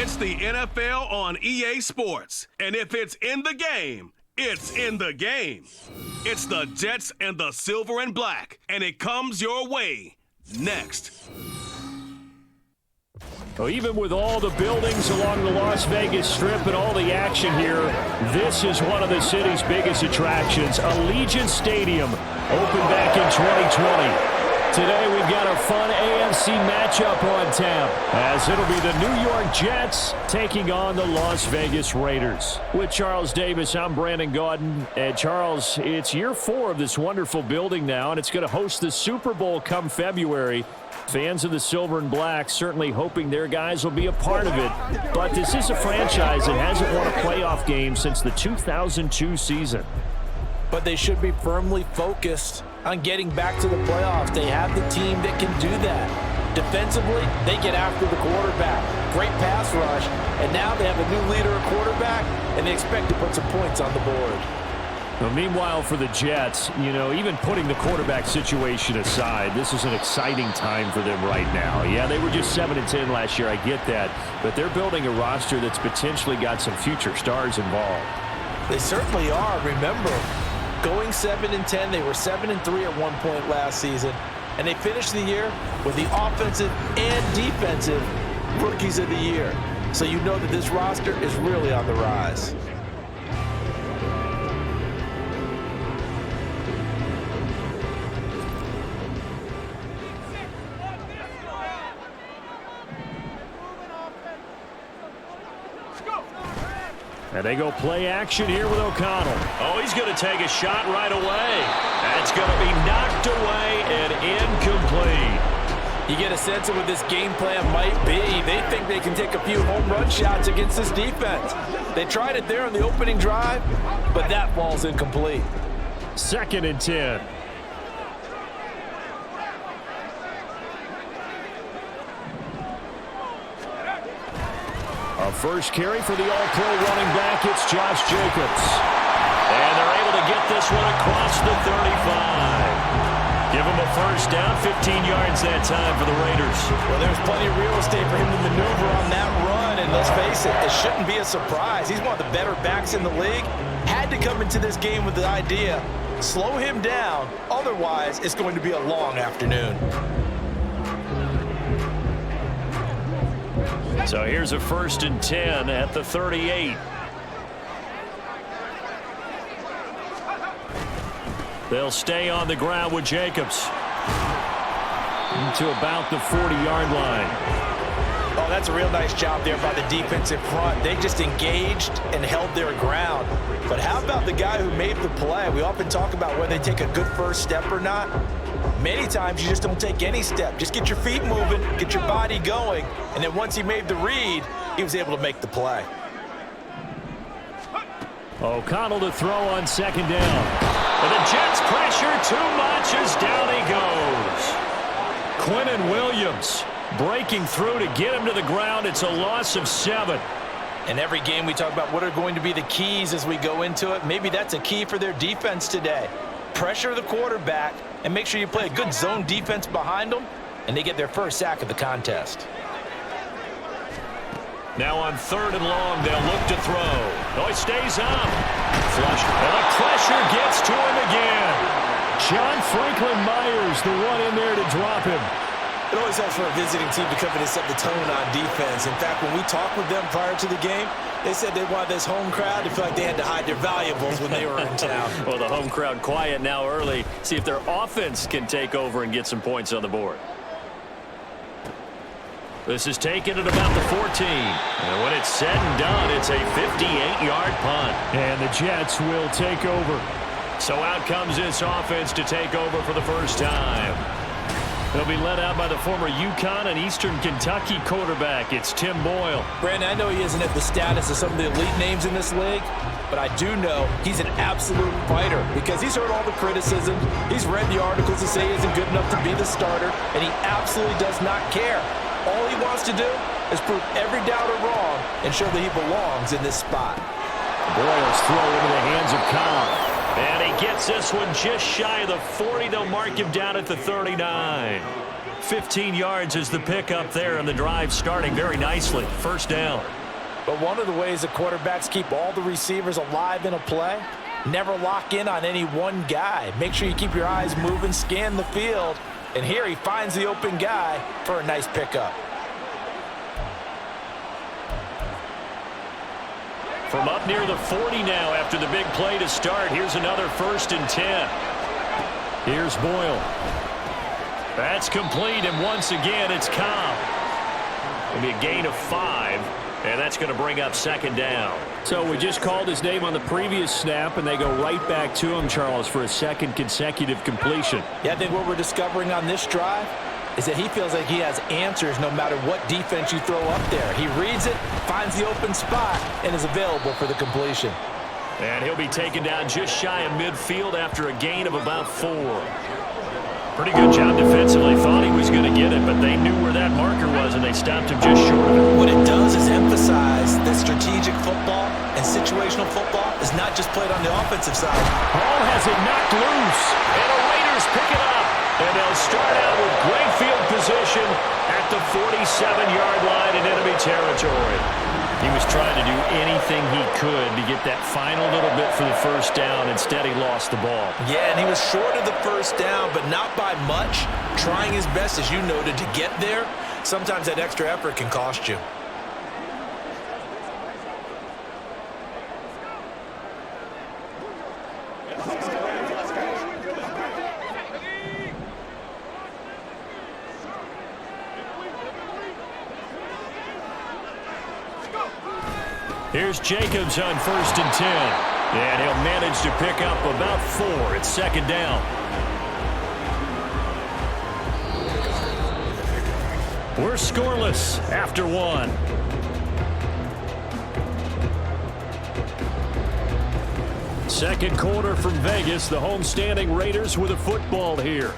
It's the NFL on EA Sports. And if it's in the game, it's in the game. It's the Jets and the Silver and Black. And it comes your way next. Well, even with all the buildings along the Las Vegas Strip and all the action here, this is one of the city's biggest attractions. Allegiant Stadium opened back in 2020. Today we've got a fun AFC matchup on tap, as it'll be the New York Jets taking on the Las Vegas Raiders. With Charles Davis, I'm Brandon Gaudin. And Charles, it's year 4 of this wonderful building now, and it's going to host the Super Bowl come February. Fans of the Silver and Black certainly hoping their guys will be a part of it. But this is a franchise that hasn't won a playoff game since the 2002 season. But they should be firmly focused on getting back to the playoffs. They have the team that can do that. Defensively, they get after the quarterback. Great pass rush, and now they have a new leader at quarterback, and they expect to put some points on the board. Well, meanwhile, for the Jets, even putting the quarterback situation aside, this is an exciting time for them right now. Yeah, they were just 7-10 last year, I get that, but they're building a roster that's potentially got some future stars involved. They certainly are. Remember, going 7-10, they were 7-3 at one point last season, and they finished the year with the offensive and defensive rookies of the year. So you know that this roster is really on the rise. And they go play action here with O'Connell. Oh, he's going to take a shot right away. That's going to be knocked away and incomplete. You get a sense of what this game plan might be. They think they can take a few home run shots against this defense. They tried it there on the opening drive, but that ball's incomplete. 2nd and 10. A first carry for the all-pro running back, it's Josh Jacobs. And they're able to get this one across the 35. Give him a first down, 15 yards that time for the Raiders. Well, there's plenty of real estate for him to maneuver on that run, and let's face it, it shouldn't be a surprise. He's one of the better backs in the league. Had to come into this game with the idea, slow him down, otherwise it's going to be a long afternoon. So here's a 1st and 10 at the 38. They'll stay on the ground with Jacobs. To about the 40-yard line. Oh, that's a real nice job there by the defense in front. They just engaged and held their ground. But how about the guy who made the play? We often talk about whether they take a good first step or not. Many times you just don't take any step. Just get your feet moving, get your body going, and then once he made the read, he was able to make the play. O'Connell to throw on 2nd down. And the Jets pressure too much as down he goes. Quinnen Williams breaking through to get him to the ground. It's a loss of 7. In every game we talk about what are going to be the keys as we go into it. Maybe that's a key for their defense today. Pressure the quarterback and make sure you play a good zone defense behind them, and they get their first sack of the contest. Now on 3rd and long, they'll look to throw. Oh, he stays up. Flush. And the pressure gets to him again. John Franklin Myers, the one in there to drop him. It always helps for a visiting team to come in and set the tone on defense. In fact, when we talked with them prior to the game, they said they wanted this home crowd to feel like they had to hide their valuables when they were in town. Well, the home crowd quiet now early. See if their offense can take over and get some points on the board. This is taken at about the 14. And when it's said and done, it's a 58-yard punt. And the Jets will take over. So out comes this offense to take over for the first time. They'll be led out by the former UConn and Eastern Kentucky quarterback. It's Tim Boyle. Brandon, I know he isn't at the status of some of the elite names in this league, but I do know he's an absolute fighter because he's heard all the criticism. He's read the articles that say he isn't good enough to be the starter, and he absolutely does not care. All he wants to do is prove every doubter wrong and show that he belongs in this spot. Boyle's throw into the hands of Cobb. And he gets this one just shy of the 40. They'll mark him down at the 39. 15 yards is the pickup there, and the drive starting very nicely. First down. But one of the ways that quarterbacks keep all the receivers alive in a play, never lock in on any one guy. Make sure you keep your eyes moving, scan the field, and here he finds the open guy for a nice pickup. From up near the 40 now after the big play to start, here's another 1st and 10. Here's Boyle. That's complete, and once again, it's Cobb. It'll be a gain of 5, and that's going to bring up 2nd down. So we just called his name on the previous snap, and they go right back to him, Charles, for a 2nd consecutive completion. Yeah, I think what we're discovering on this drive is that he feels like he has answers no matter what defense you throw up there. He reads it, finds the open spot, and is available for the completion. And he'll be taken down just shy of midfield after a gain of about 4. Pretty good job defensively. Thought he was going to get it, but they knew where that marker was, and they stopped him just short of it. What it does is emphasize that strategic football and situational football is not just played on the offensive side. Ball has it knocked loose, and the Raiders pick it up. And they'll start out with great field position at the 47-yard line in enemy territory. He was trying to do anything he could to get that final little bit for the first down. Instead, he lost the ball. Yeah, and he was short of the first down, but not by much. Trying his best, as you noted, to get there. Sometimes that extra effort can cost you. Here's Jacobs on 1st and 10. And he'll manage to pick up about 4. It's 2nd down. We're scoreless after 1. Second quarter from Vegas. The homestanding Raiders with a football here,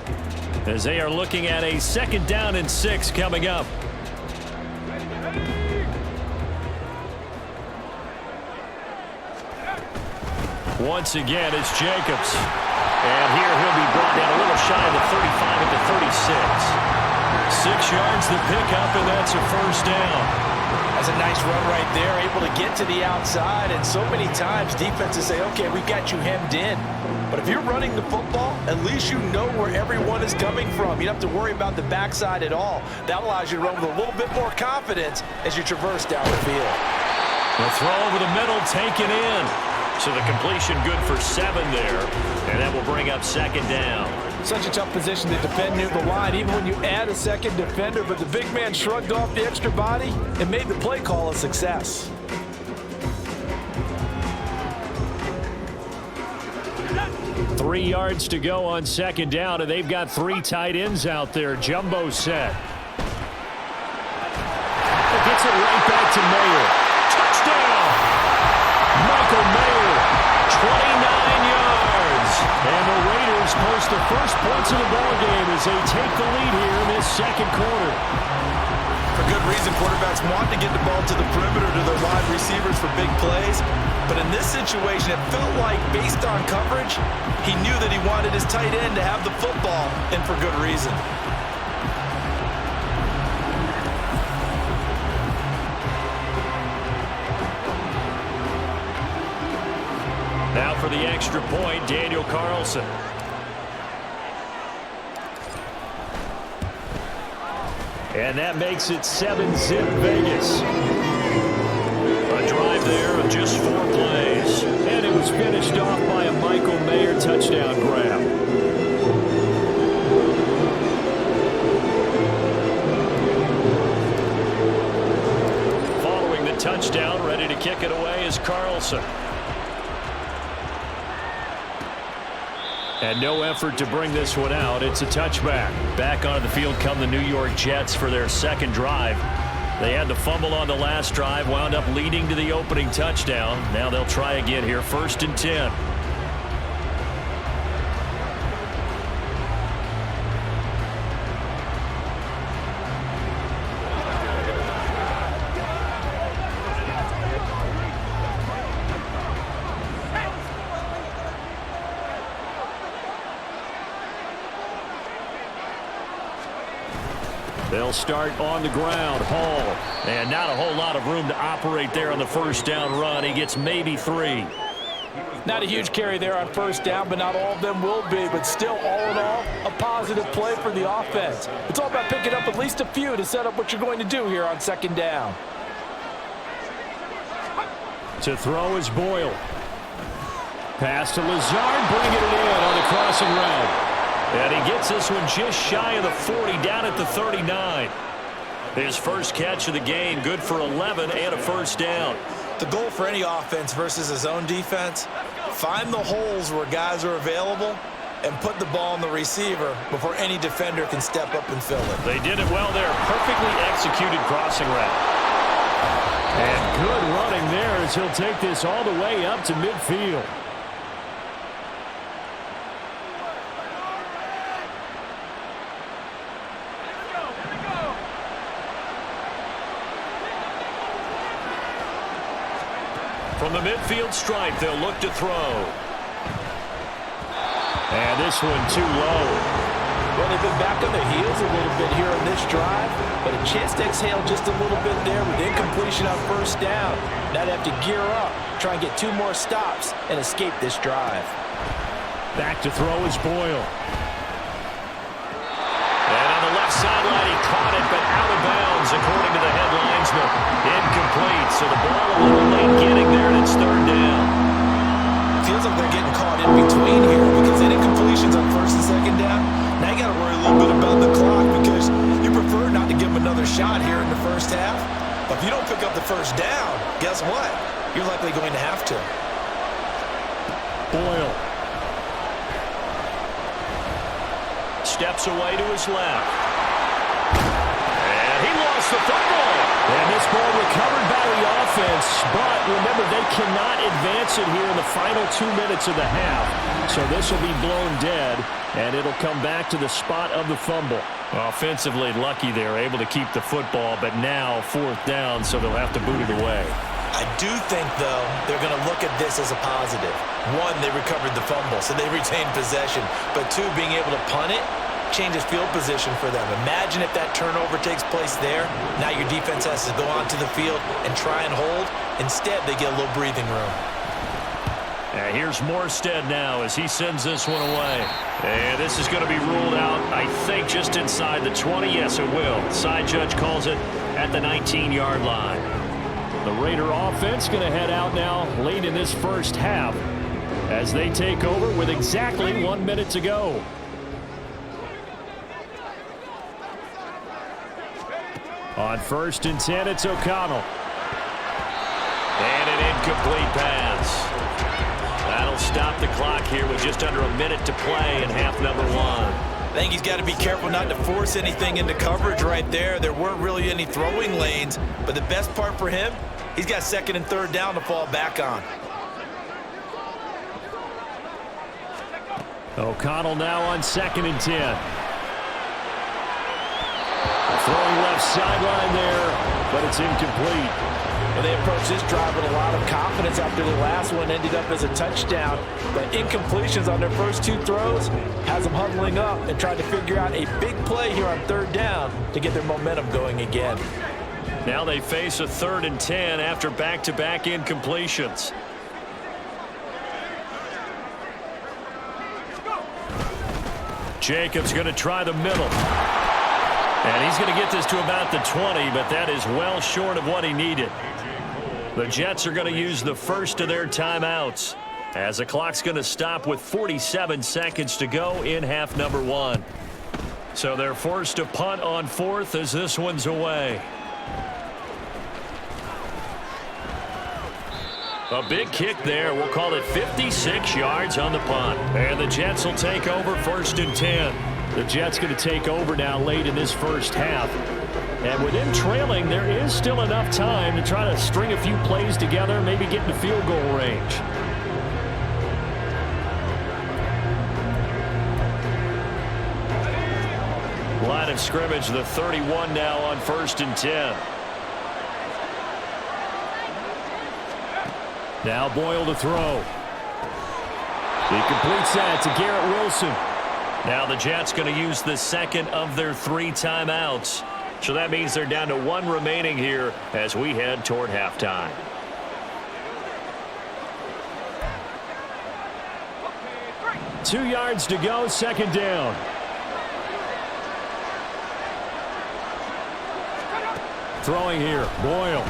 as they are looking at a 2nd down and 6 coming up. Once again, it's Jacobs. And here he'll be brought down a little shy of the 35 at the 36. 6 yards the pickup, and that's a 1st down. That's a nice run right there, able to get to the outside. And so many times defenses say, okay, we've got you hemmed in. But if you're running the football, at least you know where everyone is coming from. You don't have to worry about the backside at all. That allows you to run with a little bit more confidence as you traverse down the field. The throw over the middle, taken in. So the completion good for 7 there, and that will bring up 2nd down. Such a tough position to defend near the line, even when you add a second defender, but the big man shrugged off the extra body and made the play call a success. Three yards to go on 2nd down, and they've got 3 tight ends out there. Jumbo set. Gets it right back to Mayer. Touchdown! Michael Mayer, 29 yards. And the Raiders post the first points of the ballgame as they take the lead here in this 2nd quarter. For good reason, quarterbacks want to get the ball to the perimeter to their wide receivers for big plays. But in this situation, it felt like, based on coverage, he knew that he wanted his tight end to have the football, and for good reason. Now for the extra point, Daniel Carlson. And that makes it 7-zip Vegas. A drive there of just 4 plays. And it was finished off by a Michael Mayer touchdown grab. Following the touchdown, ready to kick it away is Carlson. And no effort to bring this one out. It's a touchback. Back onto the field come the New York Jets for their 2nd drive. They had the fumble on the last drive, wound up leading to the opening touchdown. Now they'll try again here, 1st and 10. They'll start on the ground. Hall. And not a whole lot of room to operate there on the first down run. He gets maybe 3. Not a huge carry there on first down, but not all of them will be. But still, all in all, a positive play for the offense. It's all about picking up at least a few to set up what you're going to do here on second down. To throw is Boyle. Pass to Lazard, bringing it in on the crossing route. And he gets this one just shy of the 40, down at the 39. His first catch of the game, good for 11 and a first down. The goal for any offense versus his own defense, find the holes where guys are available and put the ball on the receiver before any defender can step up and fill it. They did it well there. Perfectly executed crossing route. And good running there as he'll take this all the way up to midfield. From the midfield stripe, they'll look to throw. And this one too low. Well, they've been back on their heels a little bit here on this drive, but a chance to exhale just a little bit there with incompletion on first down. Now they have to gear up, try and get 2 more stops, and escape this drive. Back to throw is Boyle. And on the left sideline, he caught it, but out of bounds, according to the head linesman. Incomplete, so the ball a little late getting there, and it's third down. Feels like they're getting caught in between here because they had incompletions on first and second down. Now you got to worry a little bit about the clock because you prefer not to give them another shot here in the first half. But if you don't pick up the first down, guess what? You're likely going to have to. Boyle. Steps away to his left. And he lost the football. And this ball recovered by the offense, but remember, they cannot advance it here in the final 2 minutes of the half. So this will be blown dead, and it'll come back to the spot of the fumble. Offensively lucky they're able to keep the football, but now 4th down, so they'll have to boot it away. I do think, though, they're going to look at this as a positive. 1, they recovered the fumble, so they retained possession. But 2, being able to punt it changes field position for them. Imagine if that turnover takes place there. Now your defense has to go onto the field and try and hold. Instead, they get a little breathing room. And here's Morstead now as he sends this one away. And this is going to be ruled out, I think, just inside the 20. Yes, it will. Side judge calls it at the 19-yard line. The Raider offense going to head out now late in this first half as they take over with exactly 1 minute to go. On 1st and 10, it's O'Connell. And an incomplete pass. That'll stop the clock here with just under a minute to play in half number 1. I think he's got to be careful not to force anything into coverage right there. There weren't really any throwing lanes, but the best part for him, he's got 2nd and 3rd down to fall back on. O'Connell now on 2nd and 10. Throwing left sideline there, but it's incomplete. Well, they approached this drive with a lot of confidence after the last one ended up as a touchdown. But incompletions on their first 2 throws has them huddling up and trying to figure out a big play here on 3rd down to get their momentum going again. Now they face a 3rd and 10 after back-to-back incompletions. Jacobs going to try the middle. And he's going to get this to about the 20, but that is well short of what he needed. The Jets are going to use the first of their timeouts as the clock's going to stop with 47 seconds to go in half number 1. So they're forced to punt on 4th as this one's away. A big kick there. We'll call it 56 yards on the punt. And the Jets will take over 1st and 10. The Jets going to take over now late in this first half. And with them trailing, there is still enough time to try to string a few plays together, maybe get into field goal range. Line of scrimmage, the 31 now on 1st and 10. Now Boyle to throw. He completes that to Garrett Wilson. Now the Jets going to use the 2nd of their 3 timeouts So that means they're down to 1 remaining here as we head toward halftime. Two yards to go, second down. Throwing here, Boyle.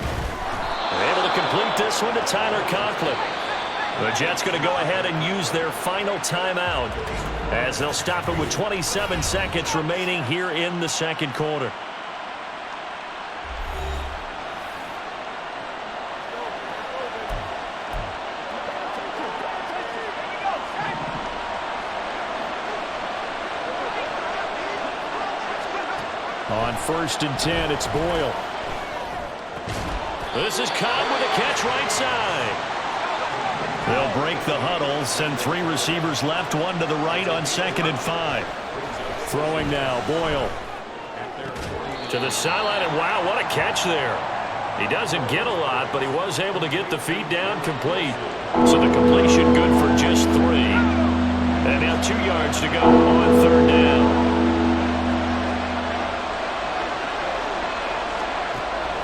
They're able to complete this one to Tyler Conklin. The Jets going to go ahead and use their final timeout as they'll stop it with 27 seconds remaining here in the second quarter. On 1st and 10, it's Boyle. This is Cobb with a catch right side. They'll break the huddle, send 3 receivers left, 1 to the right on 2nd and 5. Throwing now, Boyle. To the sideline, and wow, what a catch there. He doesn't get a lot, but he was able to get the feet down complete. So the completion good for just 3. And now 2 yards to go on 3rd down.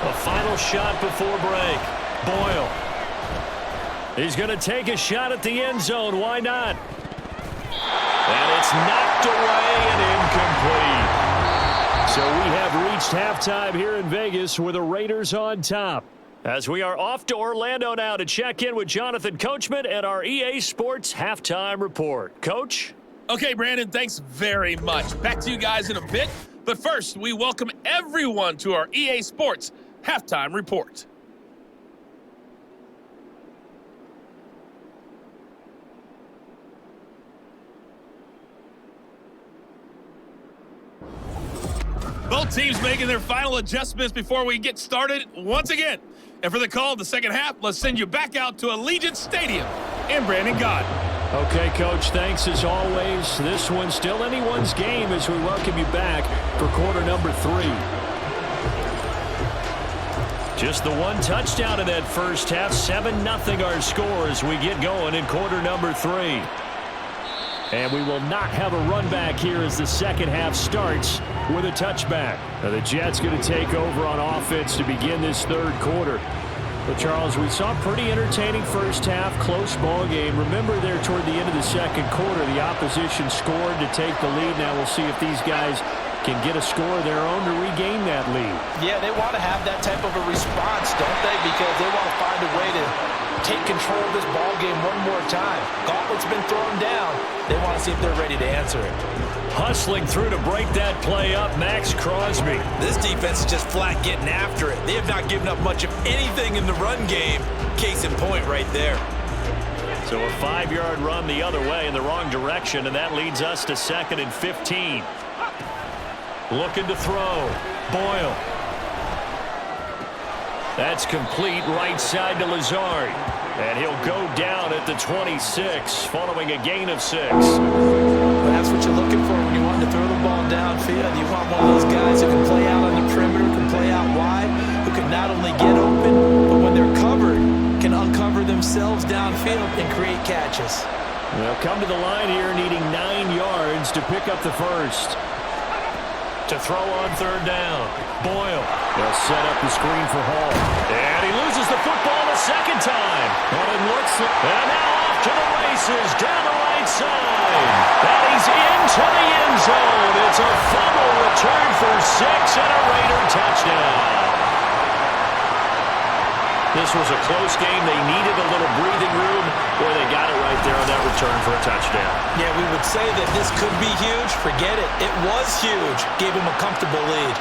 A final shot before break. Boyle. He's going to take a shot at the end zone. Why not? And it's knocked away and incomplete. So we have reached halftime here in Vegas with the Raiders on top. As we are off to Orlando now to check in with Jonathan Coachman and our EA Sports halftime report. Coach? Okay, Brandon, thanks very much. Back to you guys in a bit. But first, we welcome everyone to our EA Sports halftime report. Both teams making their final adjustments before we get started once again. And for the call of the second half, let's send you back out to Allegiant Stadium in Brandon God. Okay, Coach, thanks as always. This one's still anyone's game as we welcome you back for quarter number 3. Just the 1 touchdown in that first half. 7-0 our score as we get going in quarter number 3. And we will not have a run back here as the second half starts with a touchback. Now the Jets going to take over on offense to begin this third quarter. But Charles, we saw a pretty entertaining first half, close ball game. Remember there toward the end of the second quarter, the opposition scored to take the lead. Now we'll see if these guys can get a score of their own to regain that lead. Yeah, they want to have that type of a response, don't they? Because they want to find a way to take control of this ball game one more time. Gauntlet's been thrown down. They want to see if they're ready to answer it. Hustling through to break that play up, Max Crosby. This defense is just flat getting after it. They have not given up much of anything in the run game. Case in point right there. So a 5-yard run the other way in the wrong direction, and that leads us to 2nd and 15. Looking to throw. Boyle. That's complete right side to Lazard. And he'll go down at the 26 following a gain of 6. That's what you're looking for when you want to throw the ball downfield. You want one of those guys who can play out on the perimeter, can play out wide, who can not only get open, but when they're covered, can uncover themselves downfield and create catches. They'll come to the line here needing 9 yards to pick up the first. To throw on 3rd down. Boyle. They'll set up the screen for Hall. And he loses the football the second time. And it looks like... And now off to the races down the right side. And he's into the end zone. It's a fumble return for 6 and a Raider touchdown. This was a close game. They needed a little breathing room. Boy, they got it right there on that return for a touchdown. Yeah, we would say that this could be huge. Forget it. It was huge. Gave him a comfortable lead.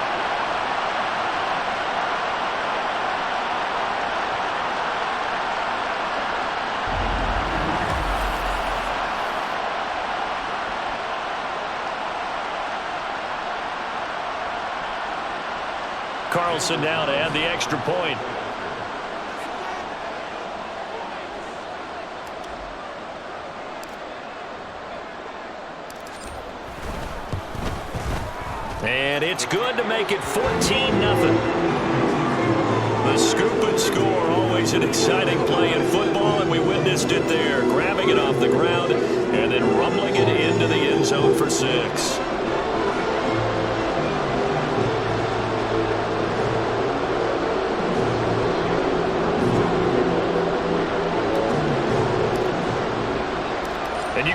Carlson now to add the extra point. And it's good to make it 14-0. The scoop and score, always an exciting play in football, and we witnessed it there, grabbing it off the ground and then rumbling it into the end zone for 6.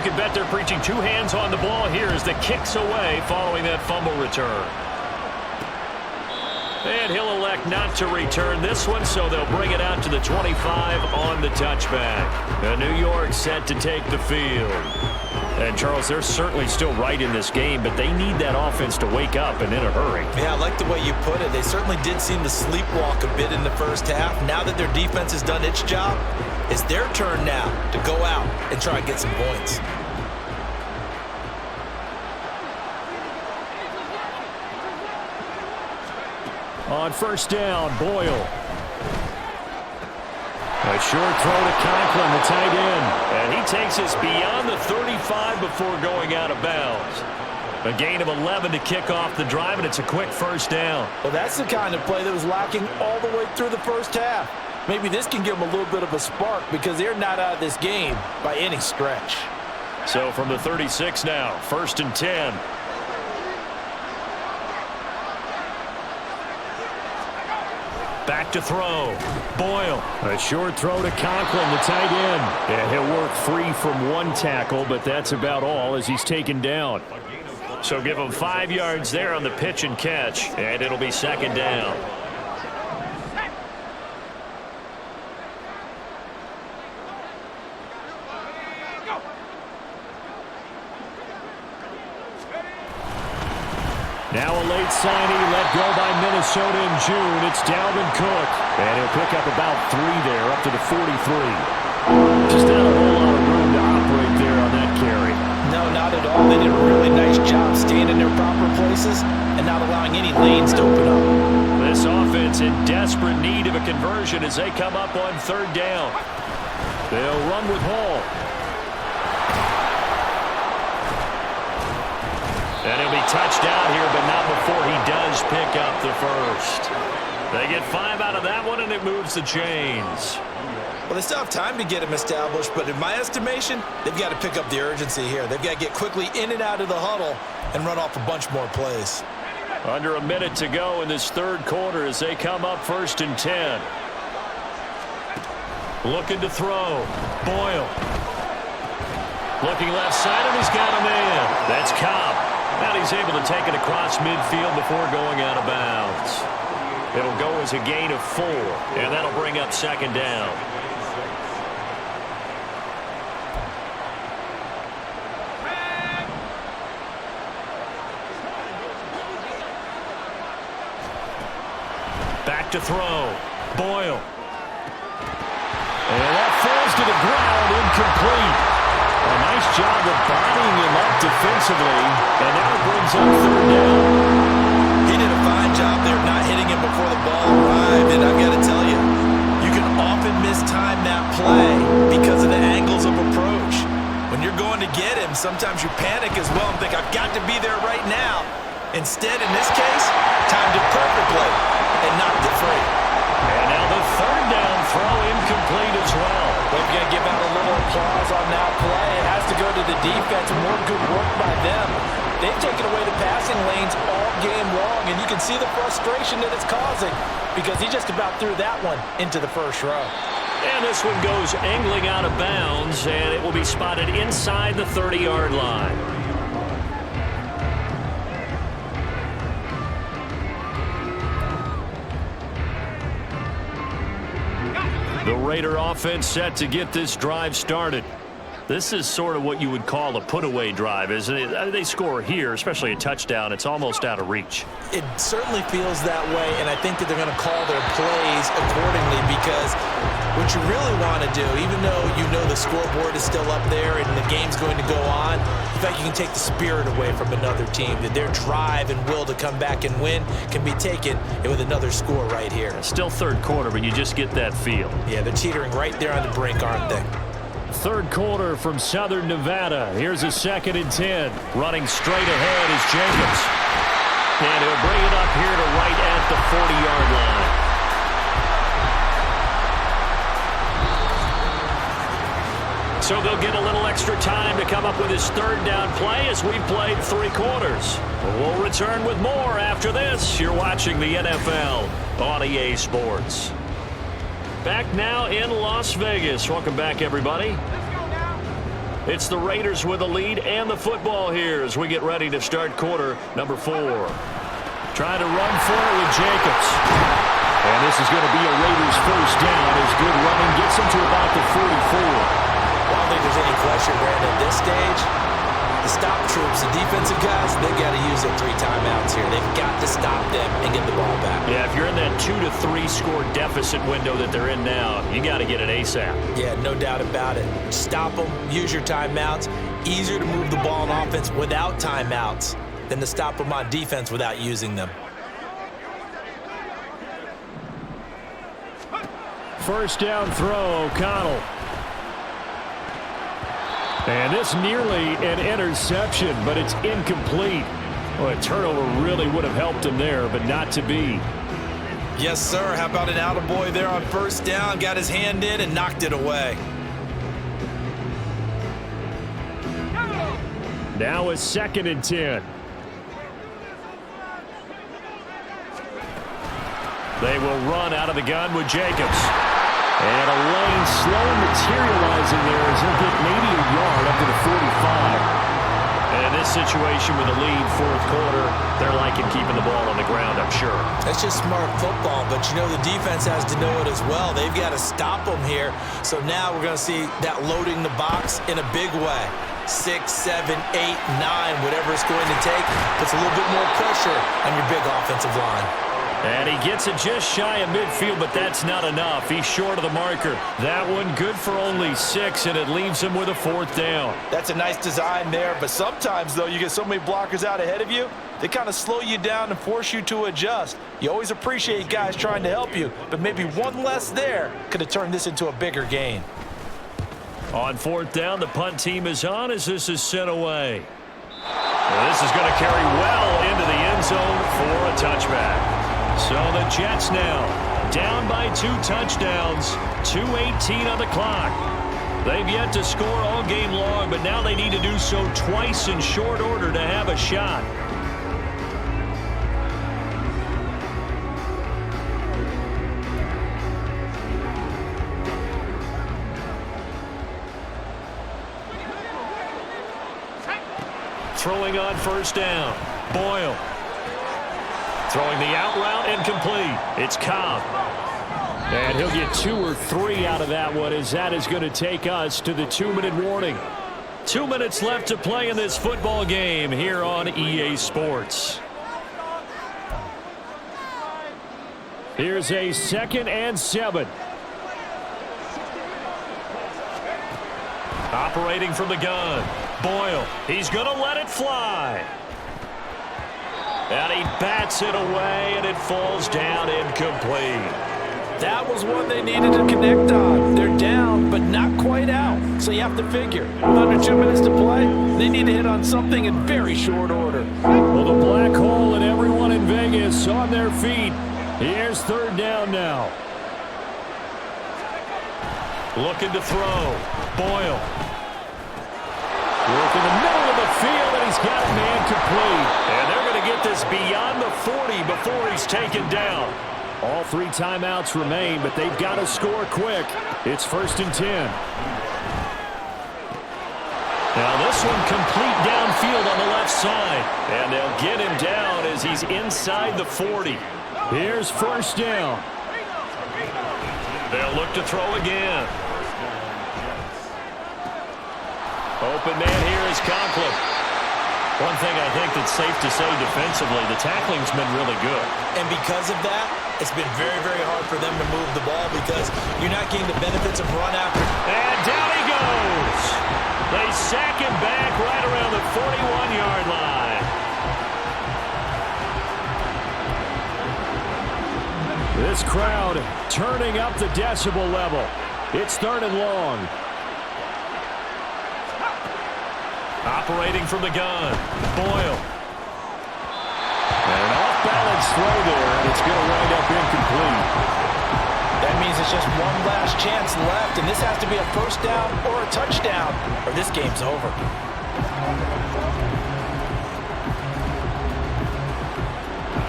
can bet they're preaching two hands on the ball here as the kick's away following that fumble return. And he'll elect not to return this one, so they'll bring it out to the 25 on the touchback. And New York set to take the field. And, Charles, they're certainly still right in this game, but they need that offense to wake up and in a hurry. Yeah, I like the way you put it. They certainly did seem to sleepwalk a bit in the first half. Now that their defense has done its job, it's their turn now to go out and try and get some points. On first down, Boyle. A short throw to Conklin, the tight end. And he takes us beyond the 35 before going out of bounds. A gain of 11 to kick off the drive, and it's a quick first down. Well, that's the kind of play that was lacking all the way through the first half. Maybe this can give them a little bit of a spark because they're not out of this game by any stretch. So from the 36 now, 1st and 10. Back to throw. Boyle. A short throw to Conklin, the tight end. Yeah, he'll work free from one tackle, but that's about all as he's taken down. So give him 5 yards there on the pitch and catch, and it'll be second down. Now a late signing let go by Minnesota in June. It's Dalvin Cook. And he'll pick up about 3 there, up to the 43. Just not a whole lot of room to operate there on that carry. No, not at all. They did a really nice job staying in their proper places and not allowing any lanes to open up. This offense in desperate need of a conversion as they come up on 3rd down. They'll run with Hall. And he'll be touched out here, but not before he does pick up the first. They get 5 out of that one, and it moves the chains. Well, they still have time to get him established, but in my estimation, they've got to pick up the urgency here. They've got to get quickly in and out of the huddle and run off a bunch more plays. Under a minute to go in this 3rd quarter as they come up 1st and 10. Looking to throw. Boyle. Looking left side, and he's got a man. That's Cobb. And he's able to take it across midfield before going out of bounds. It'll go as a gain of 4, and that'll bring up 2nd down. Back to throw. Boyle. And that falls to the ground, incomplete. A nice job of bodying him up defensively, and now it brings up 3rd down. He did a fine job there of not hitting him before the ball arrived, and I've got to tell you, you can often mistime that play because of the angles of approach. When you're going to get him, sometimes you panic as well and think, I've got to be there right now. Instead, in this case, timed it perfectly and knocked it free. And now the 3rd down throw incomplete as well. They've got to give out a little applause on that play. It has to go to the defense. More good work by them. They've taken away the passing lanes all game long, and you can see the frustration that it's causing because he just about threw that one into the first row. And this one goes angling out of bounds, and it will be spotted inside the 30-yard line. The Raider offense set to get this drive started. This is sort of what you would call a put-away drive, isn't it? They score here, especially a touchdown. It's almost out of reach. It certainly feels that way, and I think that they're going to call their plays accordingly because what you really want to do, even though you know the scoreboard is still up there and the game's going to go on, in fact, you can take the spirit away from another team, that their drive and will to come back and win can be taken with another score right here. Still 3rd quarter, but you just get that feel. Yeah, they're teetering right there on the brink, aren't they? 3rd quarter from Southern Nevada. Here's a 2nd and 10. Running straight ahead is Jacobs. And he'll bring it up here to right at the 40-yard line. So they'll get a little extra time to come up with his 3rd down play as we've played 3 quarters. We'll return with more after this. You're watching the NFL on EA Sports. Back now in Las Vegas. Welcome back, everybody. It's the Raiders with the lead and the football here as we get ready to start quarter number 4. Trying to run for it with Jacobs. And this is going to be a Raiders first down as good running gets them to about the 44. I don't think there's any question, Brandon, at this stage. The stop troops, the defensive guys, they've got to use their 3 timeouts here. They've got to stop them and get the ball back. Yeah, if you're in that 2 to 3 score deficit window that they're in now, you got to get it ASAP. Yeah, no doubt about it. Stop them, use your timeouts. Easier to move the ball on offense without timeouts than to stop them on defense without using them. First down throw, O'Connell. And this nearly an interception, but it's incomplete. Well, a turnover really would have helped him there, but not to be. Yes, sir. How about an attaboy there on first down? Got his hand in and knocked it away. Now it's 2nd and 10. They will run out of the gun with Jacobs. And a lane slow materializing there as he'll get maybe a yard up to the 45. And in this situation with a lead, 4th quarter, they're liking keeping the ball on the ground, I'm sure. That's just smart football, but you know the defense has to know it as well. They've got to stop them here. So now we're going to see that loading the box in a big way. 6, 7, 8, 9, whatever it's going to take, puts a little bit more pressure on your big offensive line. And he gets it just shy of midfield, but that's not enough. He's short of the marker. That one good for only 6, and it leaves him with a 4th down. That's a nice design there, but sometimes, though, you get so many blockers out ahead of you, they kind of slow you down and force you to adjust. You always appreciate guys trying to help you, but maybe one less there could have turned this into a bigger gain. On 4th down, the punt team is on as this is sent away. Well, this is going to carry well into the end zone for a touchback. So the Jets now down by 2 touchdowns, 2:18 on the clock. They've yet to score all game long, but now they need to do so twice in short order to have a shot. Throwing on first down, Boyle. Throwing the out route incomplete. It's Cobb. And he'll get 2 or 3 out of that one as that is going to take us to the 2-minute warning. 2 minutes left to play in this football game here on EA Sports. Here's a 2nd and 7. Operating from the gun. Boyle. He's going to let it fly. And he bats it away, and it falls down incomplete. That was one they needed to connect on. They're down, but not quite out. So you have to figure, with under 2 minutes to play, they need to hit on something in very short order. Well, the black hole and everyone in Vegas on their feet. Here's 3rd down now. Looking to throw. Boyle. Work in the middle of the field, and he's got a man complete. And they're going to get this beyond the 40 before he's taken down. All 3 timeouts remain, but they've got to score quick. It's 1st and 10. Now this one complete downfield on the left side. And they'll get him down as he's inside the 40. Here's 1st down. They'll look to throw again. Open man here is Conklin. One thing I think that's safe to say defensively, the tackling's been really good. And because of that, it's been very, very hard for them to move the ball because you're not getting the benefits of run after. And down he goes. They sack him back right around the 41-yard line. This crowd turning up the decibel level. It's 3rd and long. Operating from the gun, Boyle. And an off-balance throw there, and it's going to wind up incomplete. That means it's just one last chance left, and this has to be a 1st down or a touchdown, or this game's over.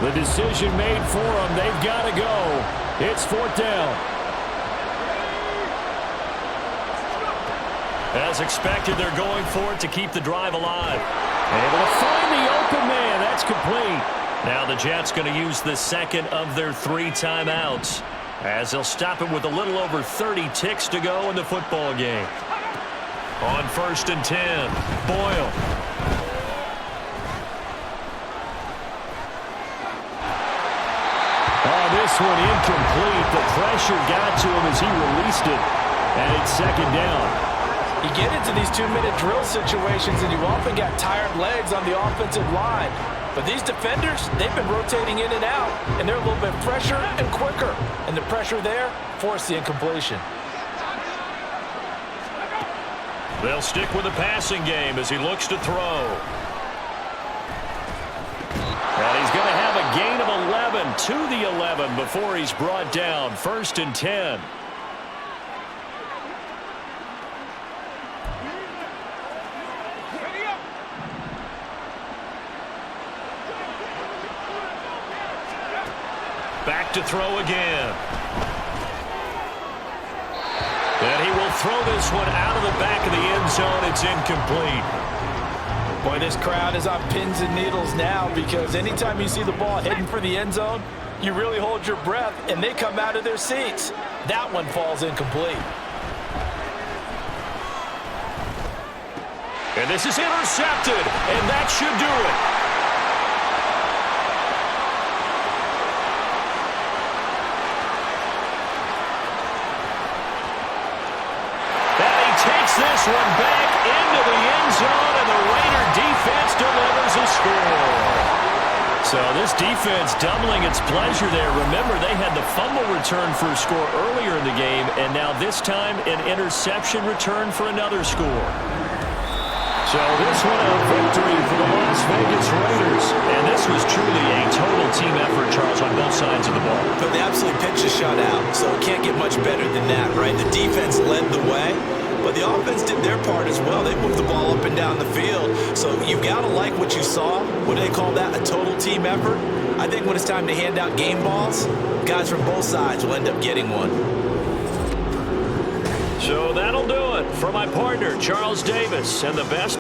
The decision made for them. They've got to go. It's 4th down. As expected, they're going for it to keep the drive alive. Able to find the open man. That's complete. Now the Jets going to use the second of their 3 timeouts, as they'll stop it with a little over 30 ticks to go in the football game. On 1st and 10, Boyle. Oh, this one incomplete. The pressure got to him as he released it, and it's 2nd down. You get into these 2-minute drill situations, and you often got tired legs on the offensive line. But these defenders, they've been rotating in and out, and they're a little bit fresher and quicker. And the pressure there forced the incompletion. They'll stick with the passing game as he looks to throw. And he's going to have a gain of 11 to the 11 before he's brought down. 1st and 10. Back to throw again. And he will throw this one out of the back of the end zone. It's incomplete. Boy, this crowd is on pins and needles now, because anytime you see the ball heading for the end zone, you really hold your breath, and they come out of their seats. That one falls incomplete. And this is intercepted, and that should do it. This one back into the end zone, and the Raider defense delivers a score. So this defense doubling its pleasure there. Remember, they had the fumble return for a score earlier in the game, and now this time an interception return for another score. So this one a victory for the Las Vegas Raiders. And this was truly a total team effort, Charles, on both sides of the ball. But they absolutely pitched a shutout, so it can't get much better than that, right? The defense led the way, but the offense did their part as well. They moved the ball up and down the field. So you got to like what you saw. What do they call that? A total team effort? I think when it's time to hand out game balls, guys from both sides will end up getting one. So that'll do it for my partner, Charles Davis, and the best